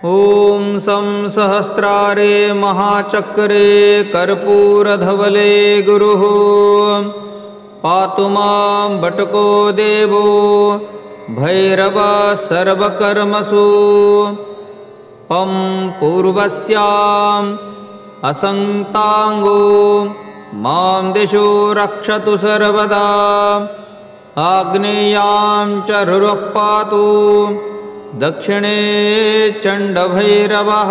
ॐ सं सहस्रारे महाचक्रे कर्पूरधवले गुरुः पातु मां बटको देवो भैरवः सर्वकर्मसु पं पूर्वस्याम् असंतांगो मां दिशो रक्षतु सर्वदा आग्नेयां च रुरः पातु दक्षिणे चण्डभैरवः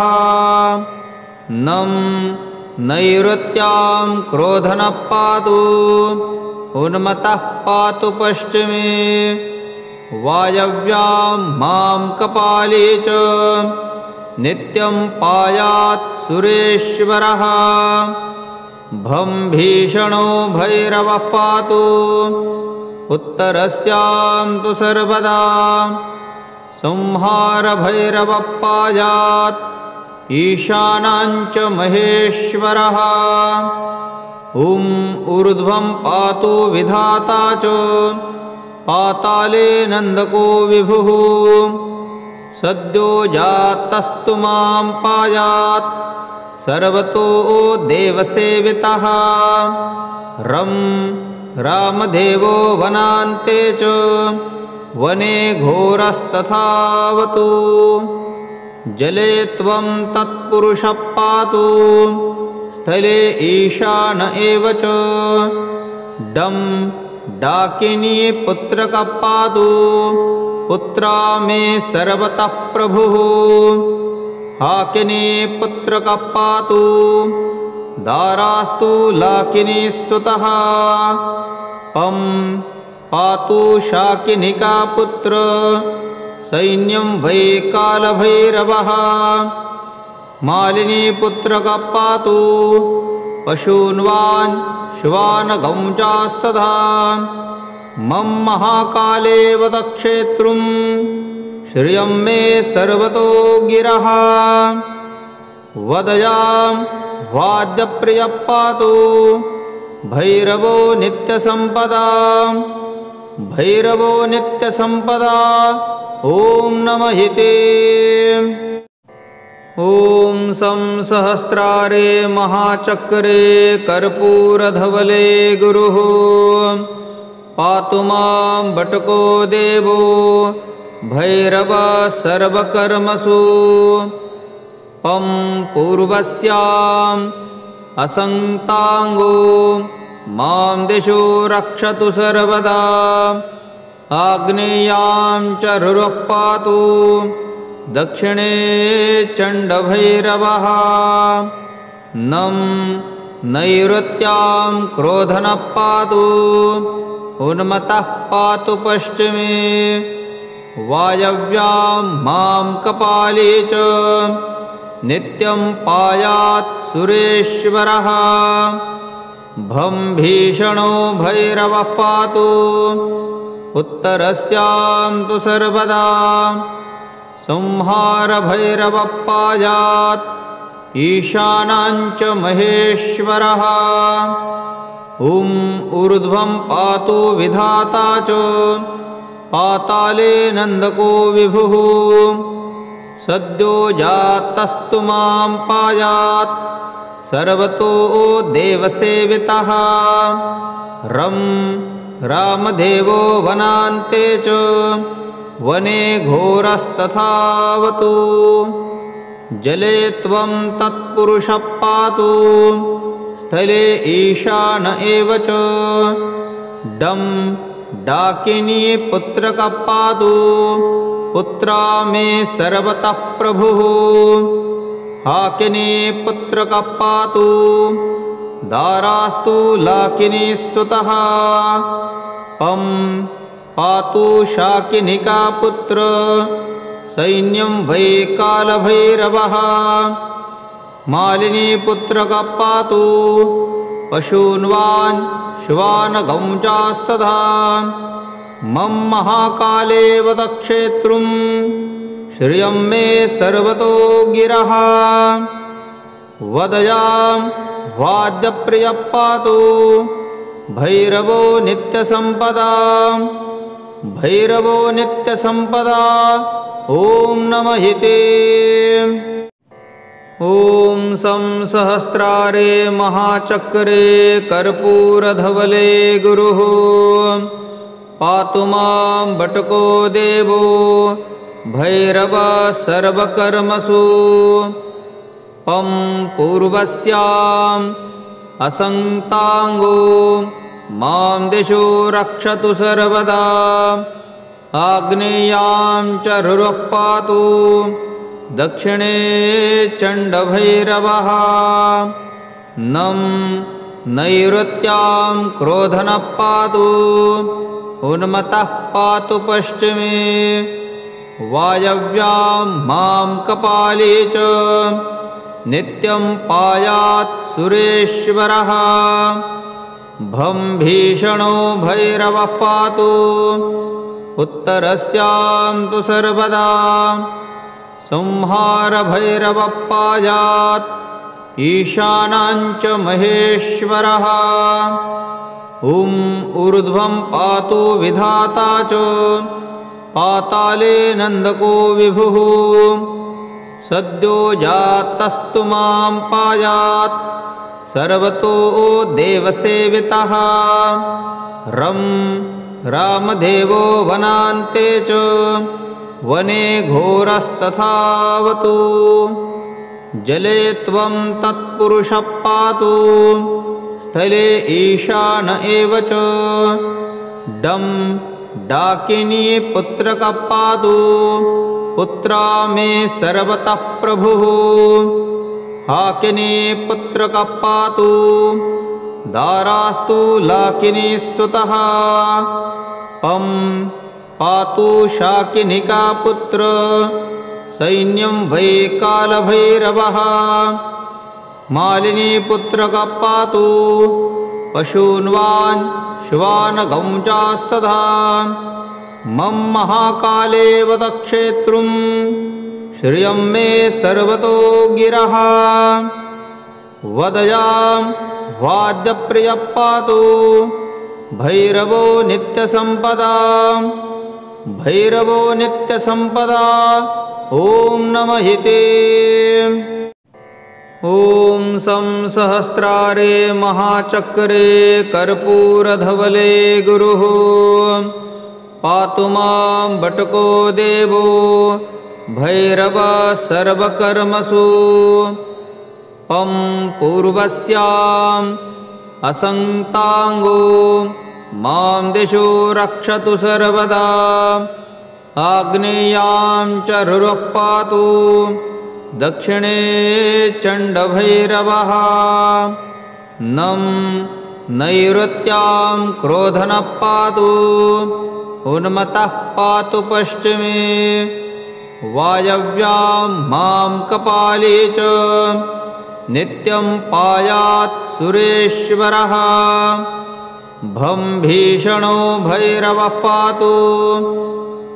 नं नैऋत्यां क्रोधनः पातु उन्मत्तः पातु पश्चिमे वायव्यां मां कपाले च नित्यं पायात् सुरेश्वरः भं भीषणो भैरवः पातु उत्तरस्यां तु सर्वदा संहार भैरवः पायात् ईशानां च महेश्वरः ॐ ऊर्ध्वं पातु विधाता च पाताले नन्दको विभुः सद्यो जातस्तु मां पायात् सर्वतो देवसेवितः रं रामदेवो वनान्ते च वने घोरस्तथावतु जले त्वं तत्पुरुषः पातु स्थले ईशान एव च डं डाकिनी पुत्रकः पातु पुत्रा मे सर्वतः प्रभुः हाकिनी पुत्रकः पातु दारास्तु लाकिनी सुतः पं पातु शाकिनिका पुत्र सैन्यं वै कालभैरवः मालिनी पुत्रकः पातु पशून्वान् श्वानगं चास्तथा मम महाकाले वदक्षेत्रुं श्रियं मे सर्वतो गिरः वदयां वाद्यप्रियः पातु भैरवो नित्यसम्पदा भैरवो नित्यसम्पदा ॐ नमः ते। ॐ सं सहस्रारे महाचक्रे कर्पूरधवले गुरुः पातु मां बटको देवो भैरवः सर्वकर्मसु पं पूर्वस्याम् असंतांगो मां दिशो रक्षतु सर्वदा आग्नेयां च रुरः पातु दक्षिणे चण्डभैरवः नं नैऋत्यां क्रोधनः पातु उन्मत्तः पातु पश्चिमे वायव्यां मां कपाले च नित्यं पायात् सुरेश्वरः भं भीषणो भैरवः पातु उत्तरस्यां तु सर्वदा संहार भैरवः पायात् ईशानां च महेश्वरः ॐ ऊर्ध्वं पातु विधाता च पाताले नन्दको विभुः सद्यो जातस्तु मां पायात् सर्वतो देवसेवितः रं रामदेवो वनान्ते च वने घोरस्तथावतु जले त्वं तत्पुरुषः पातु स्थले ईशान एव च डं डाकिनी पुत्रकः पातु पुत्रा मे सर्वतः प्रभुः हाकिनी पुत्रकः पातु दारास्तु लाकिनी सुतः पं पातु शाकिनिका पुत्र सैन्यं वै कालभैरवः मालिनी पुत्रकः पातु पशून्वान् श्वानगं चास्तथा मम महाकाले वदक्षेत्रुं श्रियं मे सर्वतो गिरः वदयां वाद्यप्रियः पातु भैरवो नित्यसम्पदा भैरवो नित्यसम्पदा ॐ नमः ते। ॐ सं सहस्रारे महाचक्रे कर्पूरधवले गुरुः पातु मां बटको देवो भैरवः सर्वकर्मसु। पं पूर्वस्याम् असंतांगो मां दिशो रक्षतु सर्वदा। आग्नेयां च रुरः पातु दक्षिणे चण्डभैरवः। नं नैऋत्यां क्रोधनः पातु उन्मत्तः पातु पश्चिमे। वायव्यां मां कपाले च नित्यं पायात् सुरेश्वरः। भं भीषणो भैरवः पातु उत्तरस्यां तु सर्वदा। संहार भैरवः पायात् ईशानां च महेश्वरः। ऊर्ध्वं पातु विधाता च पाताले नन्दको विभुः। सद्यो जातस्तु मां पायात् सर्वतो देवसेवितः। रं रामदेवो वनान्ते च वने घोरस्तथावतु। जले त्वं तत्पुरुषः पातु स्थले ईशान एव च। डं डाकिनी पुत्रकः पातु पुत्रा मे सर्वतः प्रभुः। हाकिनी पुत्रकः पातु दारास्तु लाकिनी सुतः। पं पातु शाकिनिका पुत्र सैन्यं वै कालभैरवः। मालिनी पुत्रकः पातु पशून्वान् श्वानगं चास्तथा। मम महाकाले वदक्षेत्रुं श्रियं मे सर्वतो गिरः। वदयां वाद्यप्रियः पातु भैरवो नित्यसम्पदा। भैरवो नित्यसम्पदा। ॐ नमः ते। ॐ सं सहस्रारे महाचक्रे कर्पूरधवले गुरुः पातु मां बटको देवो भैरवः सर्वकर्मसु। पं पूर्वस्याम् असंतांगो मां दिशो रक्षतु सर्वदा। आग्नेयां च रुरः पातु दक्षिणे चण्डभैरवः। नं नैऋत्यां क्रोधनः पातु उन्मत्तः पातु पश्चिमे। वायव्यां मां कपाले च नित्यं पायात् सुरेश्वरः। भं भीषणो भैरवः पातु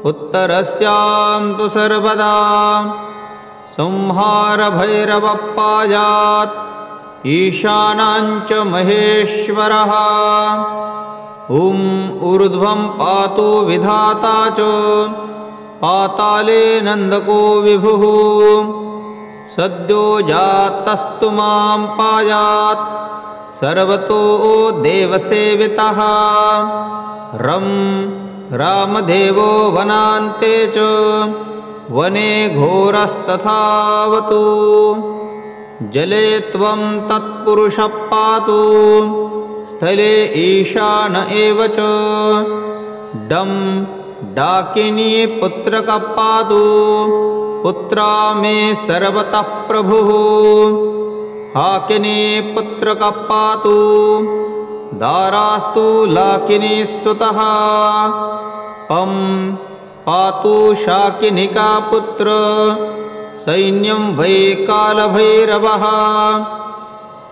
उत्तरस्यां तु सर्वदा। संहार भैरवः पायात् ईशानां च महेश्वरः। ऊर्ध्वं पातु विधाता च पाताले नन्दको विभुः। सद्यो जातस्तु मां पायात् सर्वतो देवसेवितः। रं रामदेवो वनान्ते च वने घोरस्तथावतु। जले त्वं तत्पुरुषः पातु स्थले ईशान एव च। डं डाकिनी पुत्रकः पातु पुत्रा मे सर्वतः प्रभुः। हाकिनी पुत्रकः पातु दारास्तु लाकिनी सुतः। पं पातु शाकिनिका पुत्र सैन्यं वै कालभैरवः।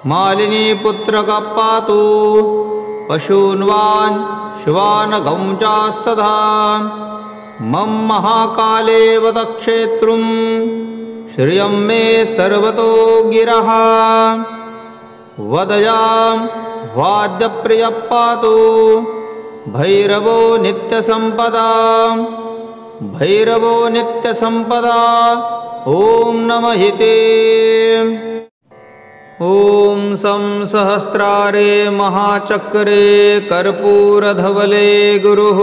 मालिनी पुत्रकः पातु पशून्वान् श्वानगं चास्तथा। मम महाकाले वदक्षेत्रुं श्रियं मे सर्वतो गिरः। वदयां वाद्यप्रियः पातु भैरवो नित्यसम्पदा। भैरवो नित्यसम्पदा ॐ नमः ते। ॐ सं सहस्रारे महाचक्रे कर्पूरधवले गुरुः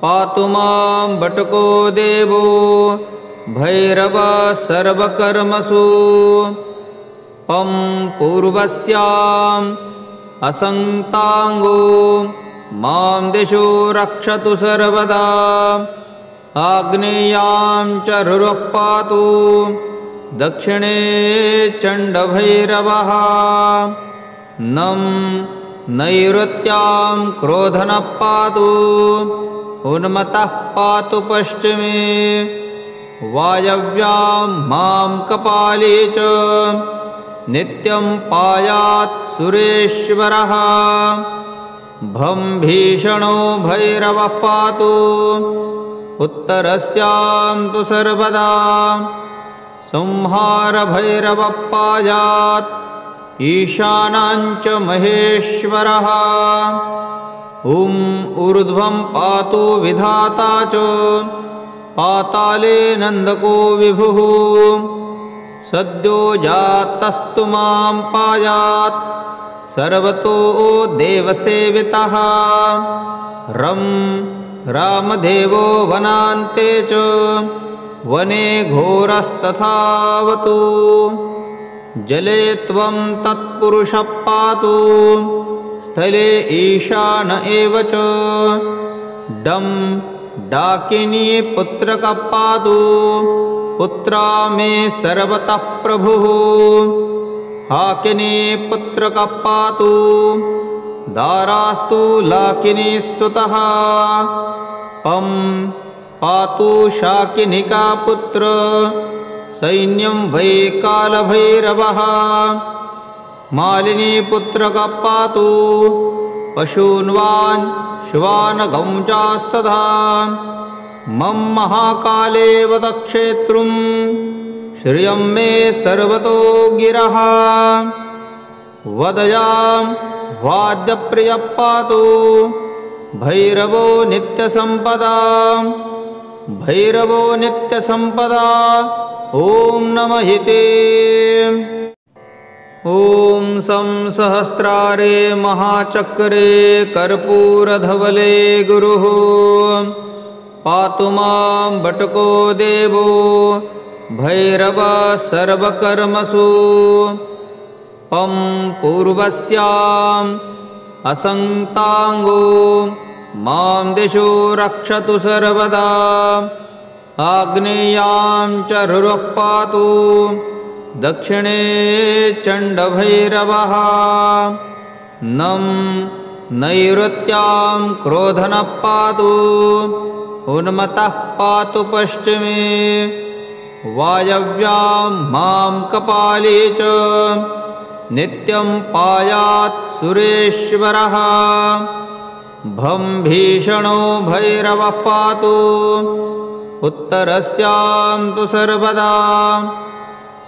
पातु मां बटको देवो भैरवः सर्वकर्मसु। पं पूर्वस्याम् असंतांगो मां दिशो रक्षतु सर्वदा। आग्नेयां च रुरः पातु दक्षिणे चण्डभैरवः। नं नैऋत्यां क्रोधनः पातु उन्मत्तः पातु पश्चिमे। वायव्यां मां कपाले च नित्यं पायात् सुरेश्वरः। भं भीषणो भैरवः पातु उत्तरस्यां तु सर्वदा। संहार भैरवः पायात् ईशानां च महेश्वरः। ऊर्ध्वं पातु विधाता च पाताले नन्दको विभुः। सद्यो जातस्तु मां पायात् सर्वतो देवसेवितः। रं रामदेवो वनान्ते च वने घोरस्तथावतु। जले त्वं तत्पुरुषः पातु स्थले ईशान एव च। डं डाकिनी पुत्रकः पातु पुत्रा मे सर्वतः प्रभुः। हाकिनी पुत्रकः पातु दारास्तु लाकिनी सुतः। पं पातु शाकिनिका पुत्र सैन्यं वै कालभैरवः। मालिनी पुत्रकः पातु पशून्वान् श्वानगं चास्तथा। मम महाकाले वदक्षेत्रुं श्रियं मे सर्वतो गिरः। वदयां वाद्यप्रियः पातु भैरवो नित्यसम्पदा। भैरवो नित्यसम्पदा ॐ नमः ते। ॐ सं सहस्रारे महाचक्रे कर्पूरधवले गुरुः पातु मां बटको देवो भैरवः सर्वकर्मसु। पं पूर्वस्याम् असंतांगो मां दिशो रक्षतु सर्वदा। आग्नेयां च रुरः पातु दक्षिणे चण्डभैरवः। नं नैऋत्यां क्रोधनः पातु उन्मत्तः पातु पश्चिमे। वायव्यां मां कपाले च नित्यं पायात् सुरेश्वरः। भं भीषणो भैरवः पातु उत्तरस्यां तु सर्वदा।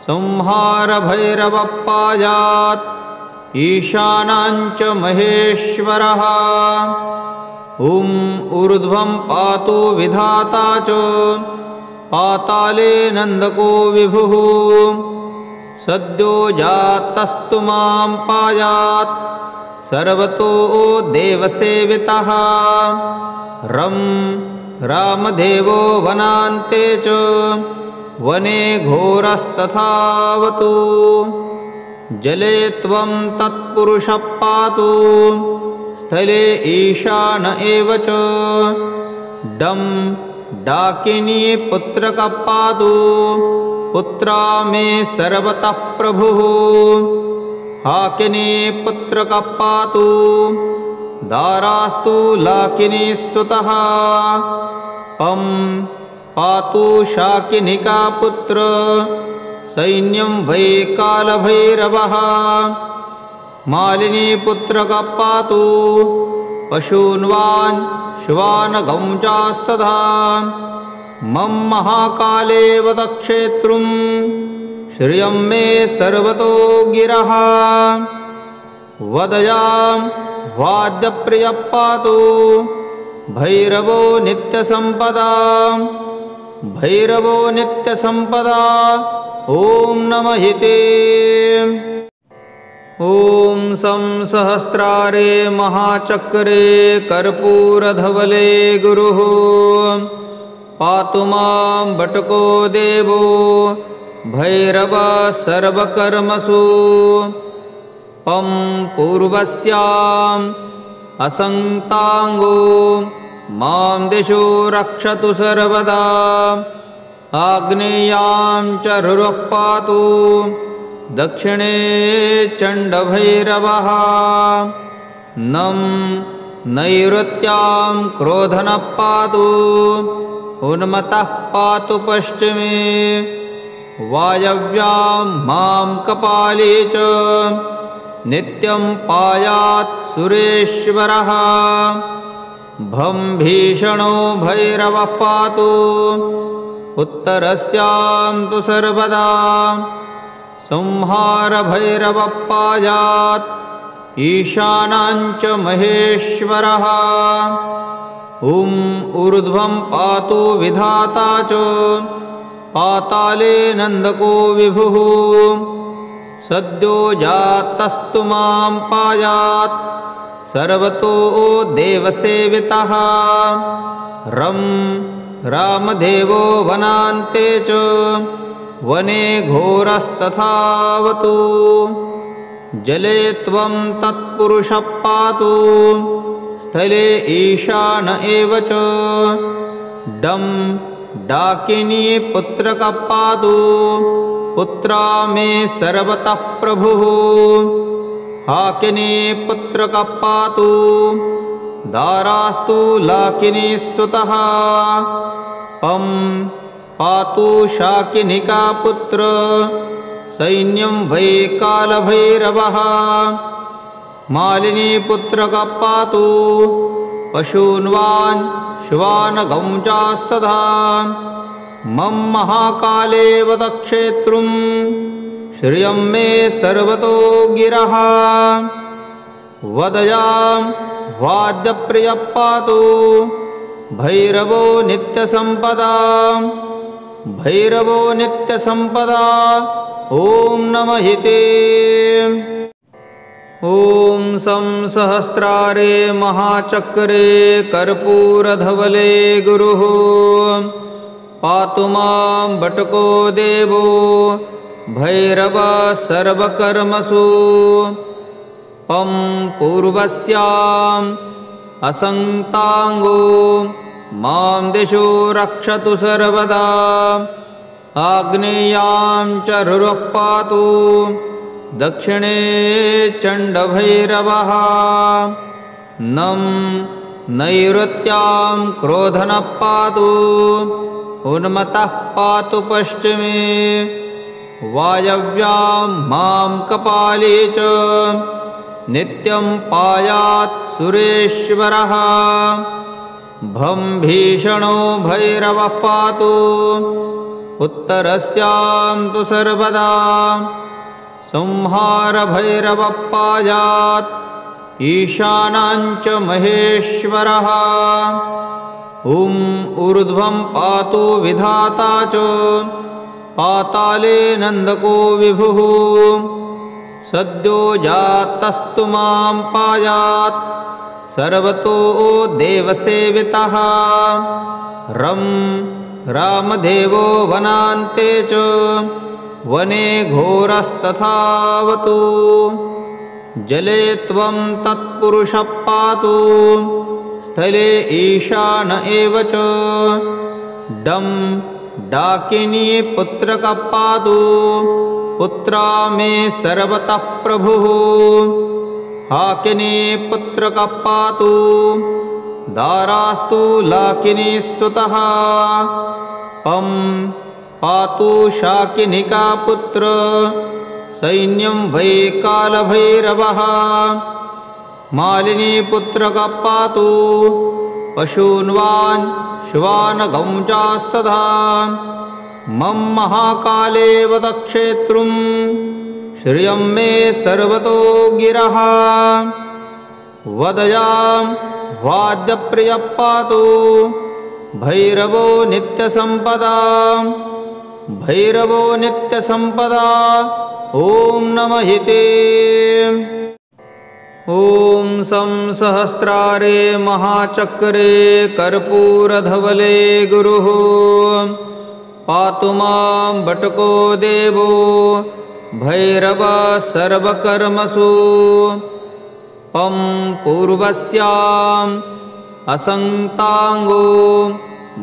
संहार भैरवः पायात् ईशानां च महेश्वरः। ऊर्ध्वं पातु विधाता च पाताले नन्दको विभुः। सद्यो जातस्तु मां पायात् सर्वतो देवसेवितः। रं रामदेवो वनान्ते च वने घोरस्तथावतु। जले त्वं तत्पुरुषः पातु स्थले ईशान एव च। डं डाकिनी पुत्रकः पातु पुत्रा मे सर्वतः प्रभुः। हाकिनी पुत्रकः पातु दारास्तु लाकिनी सुतः। पं पातु शाकिनिका पुत्र सैन्यं वै कालभैरवः। मालिनी पुत्रकः पातु पशून्वान् श्वानगं चास्तथा। मम महाकाले वदक्षेत्रुं श्रियं मे सर्वतो गिरः। वदयां वाद्यप्रियः पातु भैरवो नित्यसम्पदा भैरवो नित्यसम्पदा ॐ नमः ते। ॐ सं सहस्रारे महाचक्रे कर्पूरधवले गुरुः पातु मां बटको देवो भैरवः सर्वकर्मसु। पं पूर्वस्याम् असंतांगो मां दिशो रक्षतु सर्वदा। आग्नेयां च रुरः पातु दक्षिणे चण्डभैरवः। नं नैऋत्यां क्रोधनः पातु उन्मत्तः पातु पश्चिमे। वायव्यां मां कपाले च नित्यं पायात् सुरेश्वरः। भं भीषणो भैरवः पातु उत्तरस्यां तु सर्वदा। संहार भैरवः पायात् ईशानां च महेश्वरः। ऊर्ध्वं पातु विधाता च पाताले नन्दको विभुः। सद्यो जातस्तु मां पायात् सर्वतो देवसेवितः। रं रामदेवो वनान्ते च वने घोरस्तथावतु। जले त्वं तत्पुरुषः पातु स्थले ईशान एव च। डं डाकिनी पुत्रकः पातु पुत्रा मे सर्वतः प्रभुः। हाकिनी पुत्रकः पातु दारास्तु लाकिनी सुतः। पं पातु शाकिनिका पुत्र सैन्यं वै कालभैरवः। मालिनी पुत्रकः पातु पशून्वान् श्वानगं चास्तथा। मम महाकाले वदक्षेत्रुं श्रियं मे सर्वतो गिरः। वदयां वाद्यप्रियः पातु भैरवो नित्यसम्पदा भैरवो नित्यसम्पदा ॐ नमः ते। ॐ सं सहस्रारे महाचक्रे कर्पूरधवले गुरुः पातु मां बटको देवो भैरवः सर्वकर्मसु। पं पूर्वस्याम् असंतांगो मां दिशो रक्षतु सर्वदा। आग्नेयां च रुरः पातु दक्षिणे चण्डभैरवः। नं नैऋत्यां क्रोधनः पातु उन्मत्तः पातु पश्चिमे। वायव्यां मां कपाले च नित्यं पायात् सुरेश्वरः। भं भीषणो भैरवः पातु उत्तरस्यां तु सर्वदा। संहार भैरवः पायात् ईशानां च महेश्वरः। ऊर्ध्वं पातु विधाता च पाताले नन्दको विभुः। सद्यो जातस्तु मां पायात् सर्वतो देवसेवितः। रं रामदेवो वनान्ते च वने घोरस्तथावतु। जले त्वं तत्पुरुषः पातु स्थले ईशान एव च। डं डाकिनी पुत्रकः पातु पुत्रा मे सर्वतः प्रभुः। हाकिनी पुत्रकः पातु दारास्तु लाकिनी सुतः। पं पातु शाकिनिका पुत्र सैन्यं वै कालभैरवः। मालिनी पुत्रकः पातु पशून्वान् श्वानगं चास्तथा। मम महाकाले वदक्षेत्रुं श्रियं मे सर्वतो गिरः। वदयां वाद्यप्रियः पातु भैरवो नित्यसम्पदा भैरवो नित्यसम्पदा ॐ नमः ते। ॐ सं सहस्रारे महाचक्रे कर्पूरधवले गुरुः पातु मां बटको देवो भैरवः सर्वकर्मसु पं पूर्वस्याम् असंतांगो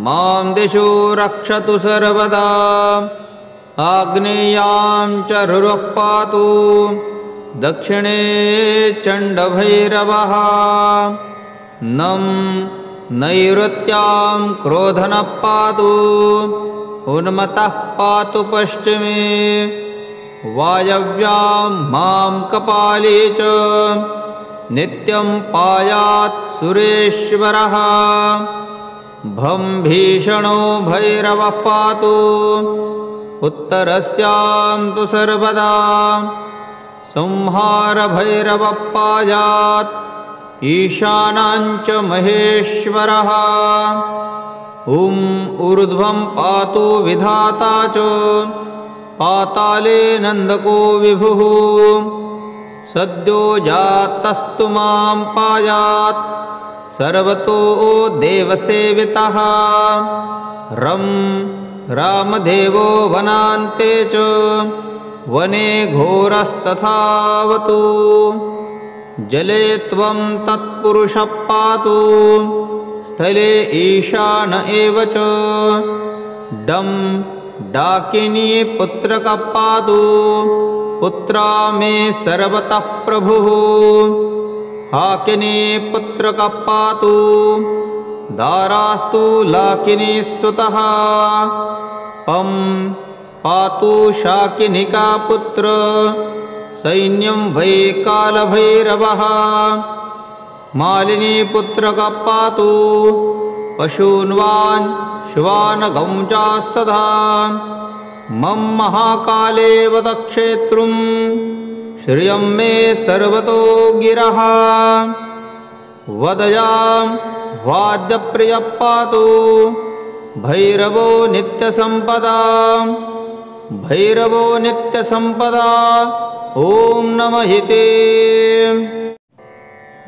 मां दिशो रक्षतु सर्वदा आग्नेयां च रुरः पातु दक्षिणे चण्डभैरवः नं नैऋत्यां क्रोधनः पातु उन्मत्तः पातु पश्चिमे वायव्यां मां कपाले च नित्यं पायात् सुरेश्वरः भं भीषणो भैरवः पातु उत्तरस्यां तु सर्वदा संहार भैरवः पायात् ईशानां च महेश्वरः ऊर्ध्वं पातु विधाता च पाताले नन्दको विभुः सद्यो जातस्तु मां पायात् सर्वतो देवसेवितः रं रामदेवो वनान्ते च वने घोरस्तथावतु जले त्वं तत्पुरुषः पातु स्थले ईशान एव च डं डाकिनी पुत्रकः पातु पुत्रा मे सर्वतः प्रभुः हाकिनी पुत्रकः पातु दारास्तु लाकिनी सुतः पं पातु शाकिनिका पुत्र सैन्यं वै कालभैरवः मालिनी पुत्रकः पातु पशून्वान् श्वानगं चास्तथा मम महाकाले वदक्षेत्रुं श्रियं मे सर्वतो गिरः वदयां वाद्यप्रियः पातु भैरवो नित्यसम्पदा भैरवो नित्यसम्पदा ॐ नमः ते।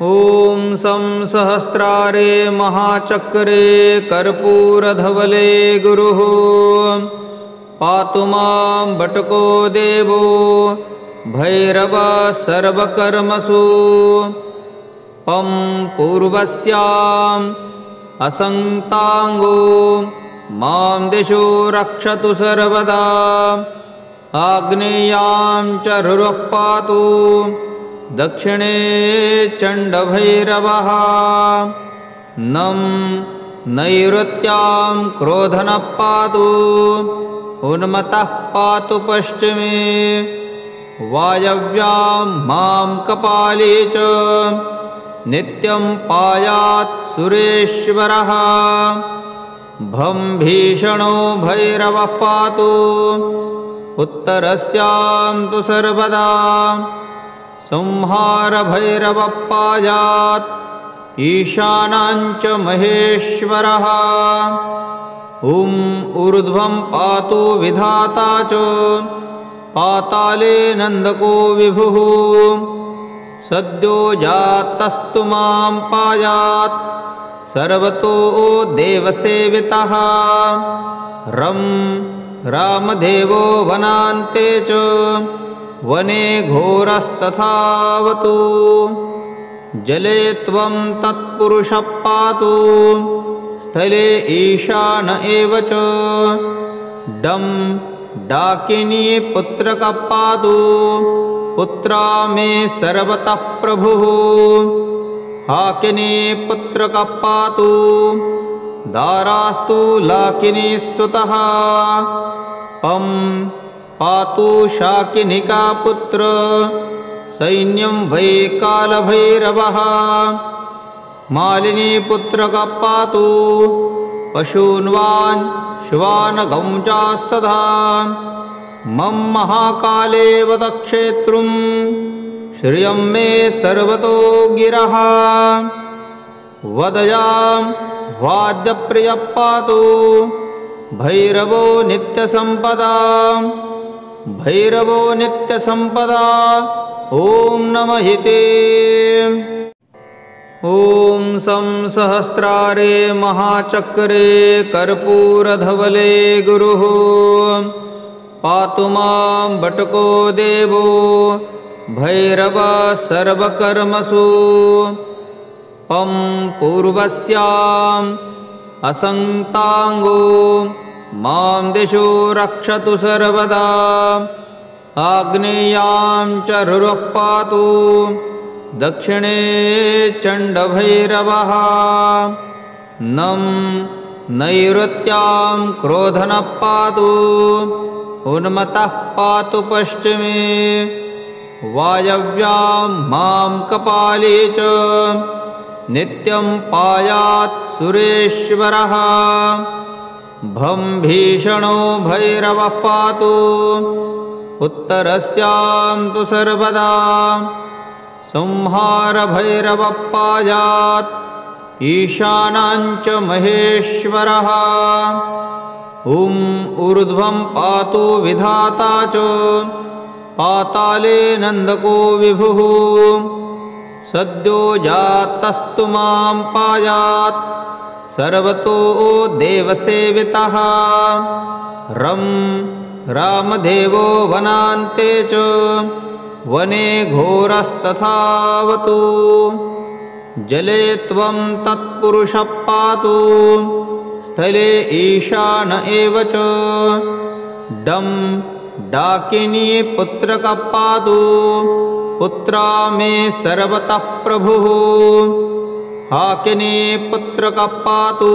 ॐ सं सहस्रारे महाचक्रे कर्पूरधवले गुरुः पातु मां बटको देवो भैरवः सर्वकर्मसु पं पूर्वस्याम् असंतांगो मां दिशो रक्षतु सर्वदा आग्नेयां च रुरः पातु दक्षिणे चण्डभैरवः नं नैऋत्यां क्रोधनः पातु उन्मत्तः पातु पश्चिमे वायव्यां मां कपाले च नित्यं पायात् सुरेश्वरः भं भीषणो भैरवः पातु उत्तरस्यां तु सर्वदा संहार भैरवः पायात् ईशानां च महेश्वरः ऊर्ध्वं पातु विधाता च पाताले नन्दको विभुः सद्यो जातस्तु मां पायात् सर्वतो देवसेवितः रं रामदेवो वनान्ते च वने घोरस्तथावतु जले त्वं तत्पुरुषः पातु स्थले ईशान एव च डं डाकिनी पुत्रकः पातु पुत्रा मे सर्वतः प्रभुः हाकिनी पुत्रकः पातु दारास्तु लाकिनी सुतः पं पातु शाकिनिका पुत्र सैन्यं वै कालभैरवः मालिनी पुत्रकः पातु पशून्वान् श्वानगं चास्तथा मम महाकाले वदक्षेत्रुं श्रियं मे सर्वतो गिरः वदयां वाद्यप्रियः पातु भैरवो नित्यसम्पदा भैरवो नित्यसम्पदा ॐ नमः ते। ॐ सं सहस्रारे महाचक्रे कर्पूरधवले गुरुः पातु मां बटको देवो भैरवः सर्वकर्मसु पं पूर्वस्याम् असंतांगो मां दिशो रक्षतु सर्वदा आग्नेयां च रुरः पातु दक्षिणे चण्डभैरवः नं नैऋत्यां क्रोधनः पातु उन्मत्तः पातु पश्चिमे वायव्यां मां कपाले च नित्यं पायात् सुरेश्वरः भं भीषणो भैरवः पातु उत्तरस्यां तु सर्वदा संहार भैरवः पायात् ईशानां च महेश्वरः ऊर्ध्वं पातु विधाता च पाताले नन्दको विभुः सद्यो जातस्तु मां पायात् सर्वतो देवसेवितः रं रामदेवो वनान्ते च वने घोरस्तथावतु जले त्वं तत्पुरुषः पातु स्थले ईशान एव च डं डाकिनी पुत्रकः पातु पुत्रा मे सर्वतः प्रभुः हाकिनी पुत्रकः पातु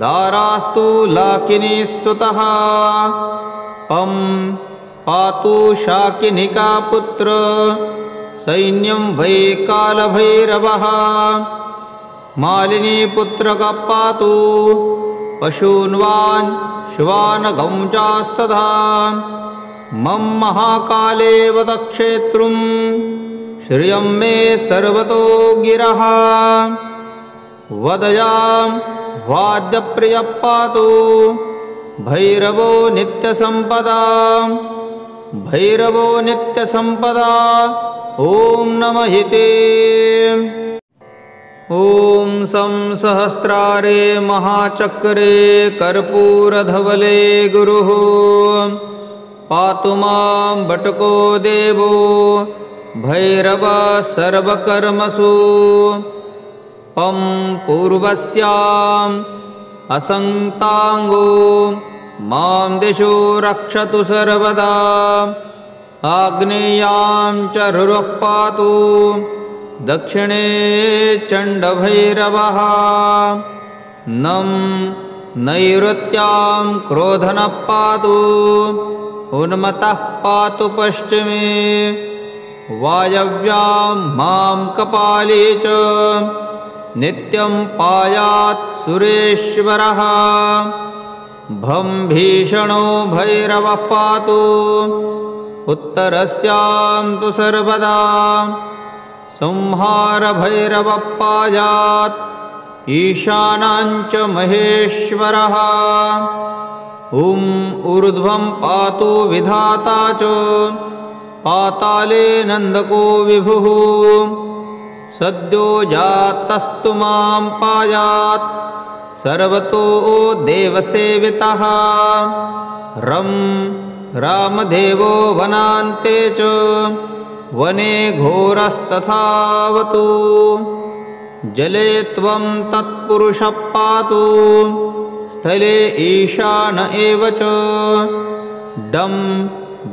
दारास्तु लाकिनी सुतः पं पातु शाकिनिका पुत्र सैन्यं वै कालभैरवः मालिनी पुत्रकः पातु पशून्वान् श्वानगं चास्तथा मम महाकाले वदक्षेत्रुं श्रियं मे सर्वतो गिरः वदयां वाद्यप्रियः पातु भैरवो नित्यसम्पदा भैरवो नित्यसम्पदा ॐ नमः ते। ॐ सं सहस्रारे महाचक्रे कर्पूरधवले गुरुः पातु मां बटको देवो भैरवः सर्वकर्मसु पं पूर्वस्याम् असंतांगो मां दिशो रक्षतु सर्वदा आग्नेयां च रुरः पातु दक्षिणे चण्डभैरवः नं नैऋत्यां क्रोधनः पातु उन्मत्तः पातु पश्चिमे वायव्यां मां कपाले च नित्यं पायात् सुरेश्वरः भं भीषणो भैरवः पातु उत्तरस्यां तु सर्वदा संहार भैरवः पायात् ईशानां च महेश्वरः ऊर्ध्वं पातु विधाता च पाताले नन्दको विभुः सद्यो जातस्तु मां पायात् सर्वतो देवसेवितः रं रामदेवो वनान्ते च वने घोरस्तथावतु जले त्वं तत्पुरुषः पातु स्थले ईशान एव च डं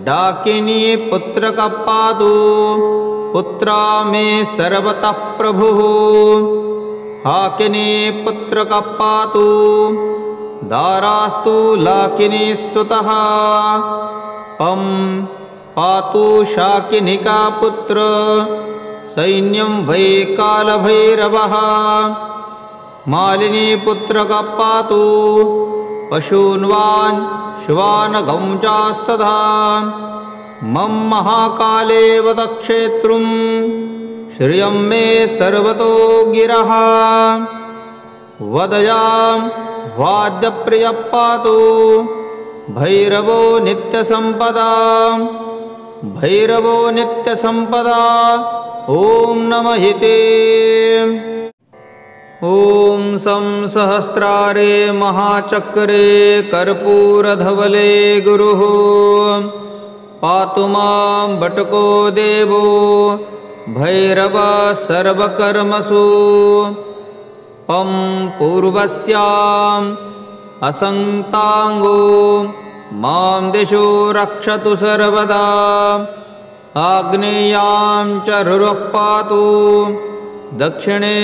डाकिनी पुत्रकः पातु पुत्रा मे सर्वतः प्रभुः हाकिनी पुत्रकः पातु दारास्तु लाकिनी सुतः पं पातु शाकिनिका पुत्र सैन्यं वै कालभैरवः मालिनी पुत्रकः पातु पशून्वान् श्वानगं चास्तथा मम महाकाले वदक्षेत्रुं श्रियं मे सर्वतो गिरः वदयां वाद्यप्रियः पातु भैरवो नित्यसम्पदा भैरवो नित्यसम्पदा ॐ नमः ते। ॐ सं सहस्रारे महाचक्रे कर्पूरधवले गुरुः पातु मां बटको देवो भैरवः सर्वकर्मसु पं पूर्वस्याम् असंतांगो मां दिशो रक्षतु सर्वदा आग्नेयां च रुरः पातु दक्षिणे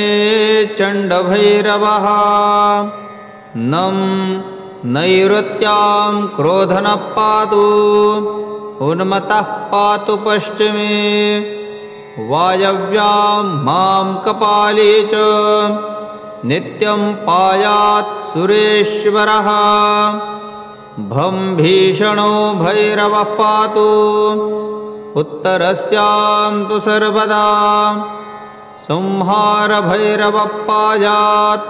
चण्डभैरवः नं नैऋत्यां क्रोधनः पातु उन्मत्तः पातु पश्चिमे वायव्यां मां कपाले च नित्यं पायात् सुरेश्वरः भं भीषणो भैरवः पातु उत्तरस्यां तु सर्वदा संहार भैरवः पायात्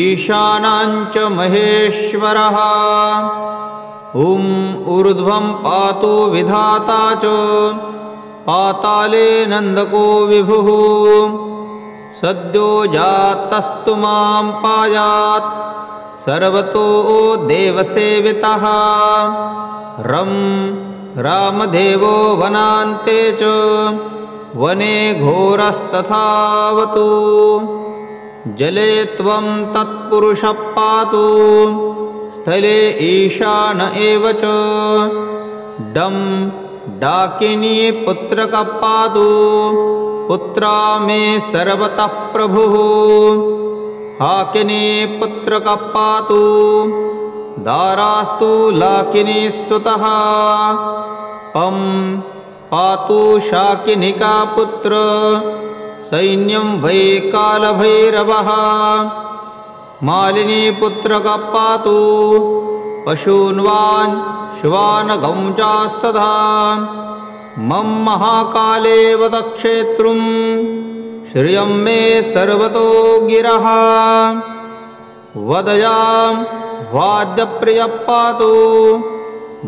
ईशानां च महेश्वरः ऊर्ध्वं पातु विधाता च पाताले नन्दको विभुः सद्यो जातस्तु मां पायात् सर्वतो देवसेवितः रं रामदेवो वनान्ते च वने घोरस्तथावतु जले त्वं तत्पुरुषः पातु स्थले ईशान एव च डं डाकिनी पुत्रकः पातु पुत्रा मे सर्वतः प्रभुः हाकिनी पुत्रकः पातु दारास्तु लाकिनी सुतः पं पातु शाकिनिका पुत्र सैन्यं वै कालभैरवः मालिनी पुत्रकः पातु पशून्वान् श्वानगं चास्तथा मम महाकाले वदक्षेत्रुं श्रियं मे सर्वतो गिरः वदयां वाद्यप्रियः पातु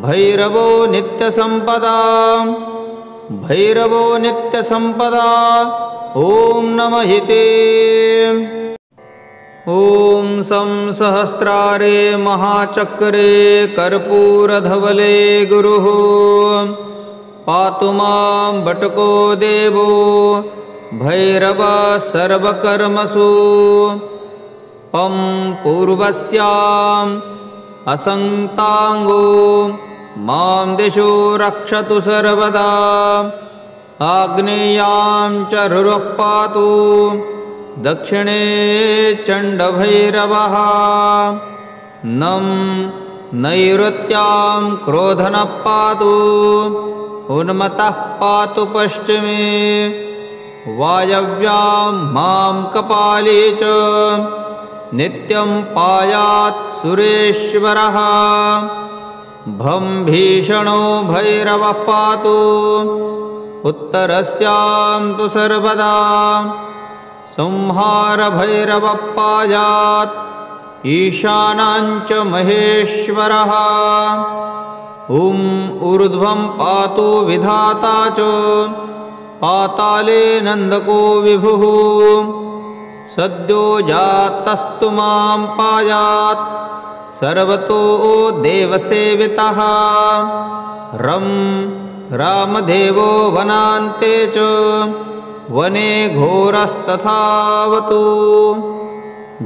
भैरवो नित्यसम्पदा भैरवो नित्यसम्पदा ॐ नमः ते। ॐ सं सहस्रारे महाचक्रे कर्पूरधवले गुरुः पातु मां बटको देवो भैरवः सर्वकर्मसु पं पूर्वस्याम् असंतांगो मां दिशो रक्षतु सर्वदा आग्नेयां च रुरः पातु दक्षिणे चण्डभैरवः नं नैऋत्यां क्रोधनः पातु उन्मत्तः पातु पश्चिमे वायव्यां मां कपाले च नित्यं पायात् सुरेश्वरः भं भीषणो भैरवः पातु उत्तरस्यां तु सर्वदा संहार भैरवः पायात् ईशानां च महेश्वरः ऊर्ध्वं पातु विधाता च पाताले नन्दको विभुः सद्यो जातस्तु मां पायात् सर्वतो देवसेवितः रं रामदेवो वनान्ते च वने घोरस्तथावतु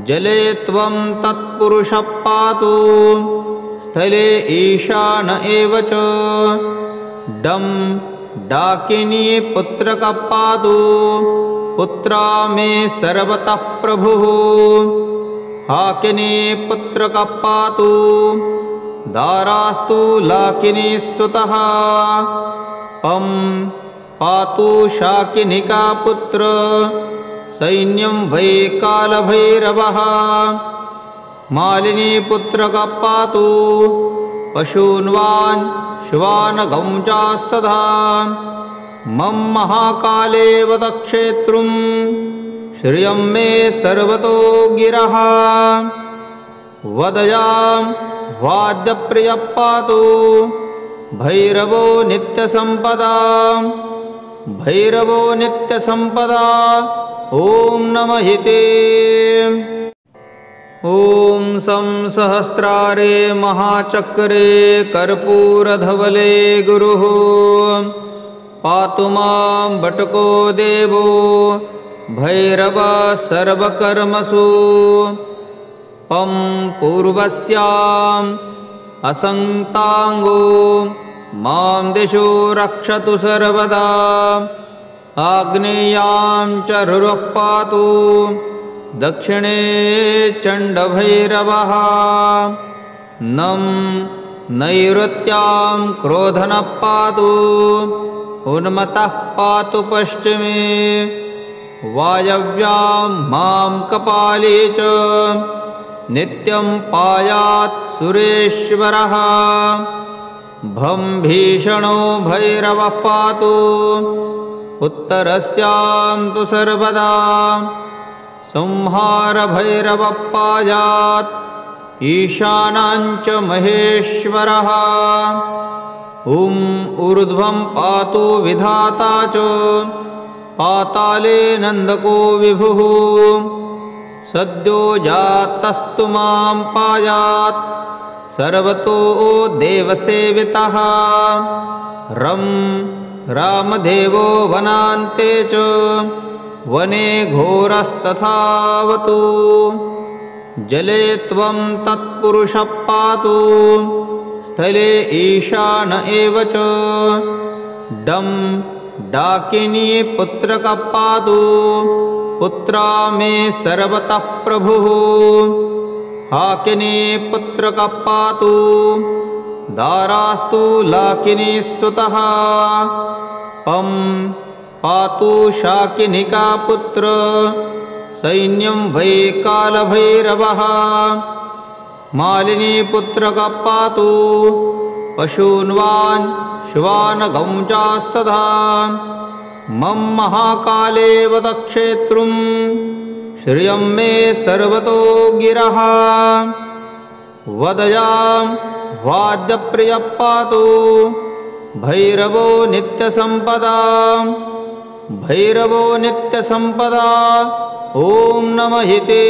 जले त्वं तत्पुरुषः पातु स्थले ईशान एव च डं डाकिनी पुत्रकः पातु पुत्रा मे सर्वतः प्रभुः हाकिनी पुत्रकः पातु दारास्तु लाकिनी सुतः पं पातु शाकिनिका पुत्र सैन्यं वै कालभैरवः मालिनी पुत्रकः पातु पशून्वान् श्वानगं चास्तथा मम महाकाले वदक्षेत्रुं श्रियं मे सर्वतो गिरः वदयां वाद्यप्रियः पातु भैरवो नित्यसम्पदा भैरवो नित्यसम्पदा ॐ नमः ते। ॐ सं सहस्रारे महाचक्रे कर्पूरधवले गुरुः पातु मां बटको देवो भैरवः सर्वकर्मसु पं पूर्वस्याम् असंतांगो मां दिशो रक्षतु सर्वदा आग्नेयां च रुरः पातु दक्षिणे चण्डभैरवः नं नैऋत्यां क्रोधनः पातु उन्मत्तः पातु पश्चिमे वायव्यां मां कपाले च नित्यं पायात् सुरेश्वरः भं भीषणो भैरवः पातु उत्तरस्यां तु सर्वदा संहार भैरवः पायात् ईशानां च महेश्वरः ऊर्ध्वं पातु विधाता च पाताले नन्दको विभुः सद्यो जातस्तु मां पायात् सर्वतो देवसेवितः रं रामदेवो वनान्ते च वने घोरस्तथावतु जले त्वं तत्पुरुषः पातु स्थले ईशान एव च डं डाकिनी पुत्रकः पातु पुत्रा मे सर्वतः प्रभुः हाकिनी पुत्रकः पातु दारास्तु लाकिनी सुतः पं पातु शाकिनिका पुत्र सैन्यं वै कालभैरवः मालिनी पुत्रकः पातु पशून्वान् श्वानगौंचास्तथा मम महाकाले वदक्षेत्रुं श्रियं मे सर्वतो गिरः वदयां वाद्यप्रियः पातु भैरवो नित्यसम्पदा भैरवो नित्यसम्पदा ॐ नमः ते।